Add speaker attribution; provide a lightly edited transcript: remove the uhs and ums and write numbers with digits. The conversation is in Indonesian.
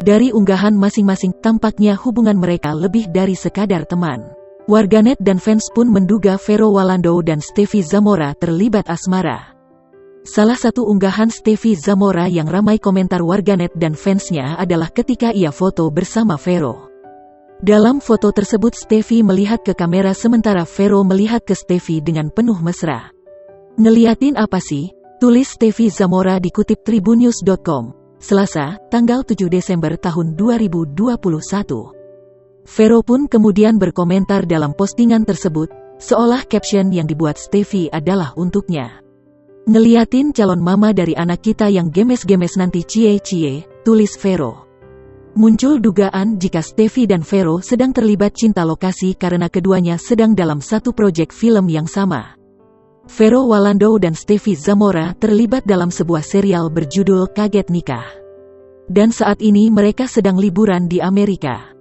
Speaker 1: Dari unggahan masing-masing, tampaknya hubungan mereka lebih dari sekadar teman. Warganet dan fans pun menduga Vero Walando dan Stevie Zamora terlibat asmara. Salah satu unggahan Stevie Zamora yang ramai komentar warganet dan fansnya adalah ketika ia foto bersama Vero. Dalam foto tersebut Stevie melihat ke kamera sementara Vero melihat ke Stevie dengan penuh mesra. "Ngeliatin apa sih?" tulis Stevie Zamora dikutip Tribunnews.com. Selasa, tanggal 7 Desember tahun 2021. Vero pun kemudian berkomentar dalam postingan tersebut, seolah caption yang dibuat Stevie adalah untuknya. "Ngeliatin calon mama dari anak kita yang gemes-gemes nanti cie-cie," tulis Vero. Muncul dugaan jika Stevie dan Vero sedang terlibat cinta lokasi karena keduanya sedang dalam satu proyek film yang sama. Vero Walando dan Stevie Zamora terlibat dalam sebuah serial berjudul Kaget Nikah. Dan saat ini mereka sedang liburan di Amerika.